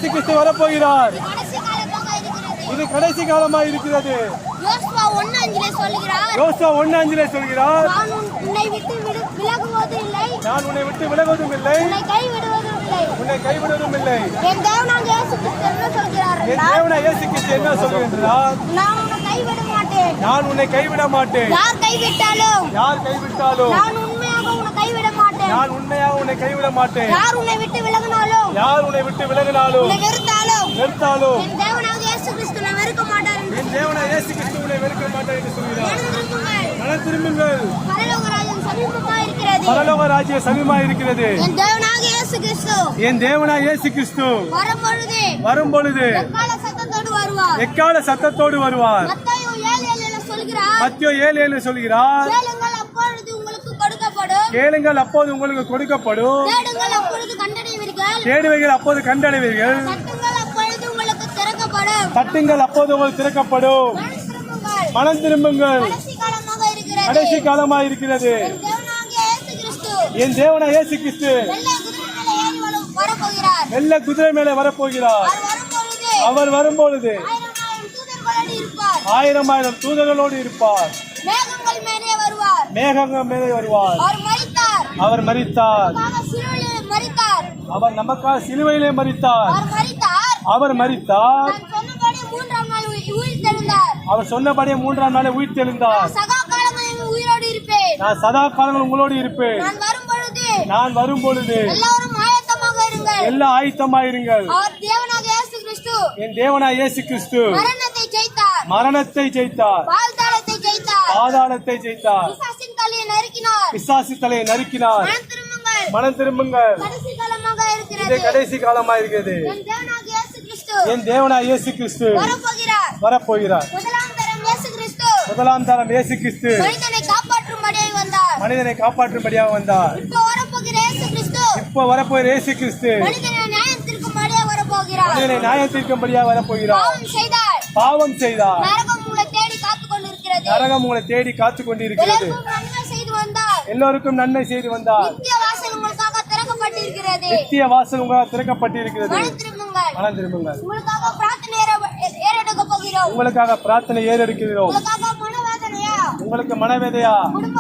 இயேசு கிறிஸ்து வரப்போகிறார். இது கடைசி காலமாக இருக்கிறது. யோசுவா 1:5 சொல்கிறார். யோசுவா 1:5 சொல்கிறார். நான் உன்னை விட்டு விலகுவதும் இல்லை. நான் உன்னை விட்டு விலகுவதும் இல்லை. உன்னை கைவிடுவதும் இல்லை. உன்னை கைவிடுவதும் இல்லை. என் தேவனாகிய இயேசு கிறிஸ்து என்ன சொல்கிறார்? என் தேவனாகிய இயேசு கிறிஸ்து என்ன சொல்கிறார்? நான் உன்னை கைவிட மாட்டேன். நான் உன்னை கைவிட மாட்டேன். யார் கைவிட்டாலும் நான் உண்மையாக உன்னை கைவிட மாட்டேன். நான் உண்மையாக உன்னை கைவிட மாட்டேன். யார் உன்னை விட்டு விலகினாலும் உன்னை வெறுத்தாலும் என் தேவனாகிய இயேசு கிறிஸ்து உன்னை வெறுக்க மாட்டார். என் தேவனாகிய இயேசு கிறிஸ்து உன்னை வெறுக்க மாட்டார் என்று சொல்கிறார். மனம் திரும்புங்கள். பரலோக ராஜ்யம் சமீபமாக இருக்கிறது. பரலோக ராஜ்யம் சமீபமாக இருக்கிறது. என் தேவனாகிய இயேசு கிறிஸ்து வரும்பொழுது எக்கால சத்தத்தோடு வருவார். மத்தேயு 7:7 சொல்கிறார். கேளுங்கள் அப்போது உங்களுக்கு கொடுக்கப்படும். தேடுவீர்கள் அப்போது கண்டடைவீர்கள். தட்டுங்கள் அப்போது உங்களுக்கு திறக்கப்படும். மனம் திரும்புங்கள். கடைசி காலமாக இருக்கிறது. என் தேவனாகிய இயேசு கிறிஸ்து வெள்ளை குதிரை மேலே வரப்போகிறார். அவர் வரும்பொழுது 1000 தூதர்களோடு இருப்பார். மேகங்கள் மேலே வருவார். அவர் மரித்தார். அவர் நமக்காக சிலுவையிலே மரித்தார். அவர் மரித்தார். அவர் சொன்னபடியே 3ஆம் நாளே உயிர் தெழுந்தார். நான் சதா காலங்கள் உங்களோடு இருப்பேன். நான் வரும்பொழுது எல்லாம் ஆயத்தமாயிருங்கள். என் தேவனாகிய இயேசு கிறிஸ்து மரணத்தை ஜெயித்தார். பாதாளத்தை ஜெயித்தார். பிசாசு தலையை நறுக்கினார். மனம் திரும்புங்கள். இது கடைசி காலமாக இருக்கிறது. என் தேவனாகிய இயேசு கிறிஸ்து வரப்போகிறார். முதலாம் தரம் இயேசு கிறிஸ்து மனிதனை காப்பாற்றும்படியாக வந்தார். இப்போ வரப்போகிற இயேசு கிறிஸ்து மனிதனை நியாயம் தீர்க்கும்படியாக வரப்போகிறார். பாவம் செய்தார். நரகம் உங்களை தேடி காத்துக் கொண்டிருக்கிறது. எல்லோருக்கும் நன்மை செய்து வந்தார். நித்திய வாசல் உங்களால் திறக்கப்பட்டிருக்கிறது. மனம் திரும்புங்கள். உங்களுக்காக பிரார்த்தனை ஏறெடுக்கிறோம். உங்களுக்கு மனவேதையா, குடும்ப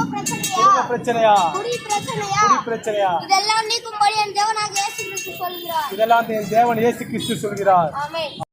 பிரச்சனையா, குடி பிரச்சனையா, இதெல்லாம் என் தேவன் இயேசு கிறிஸ்து சொல்கிறார்.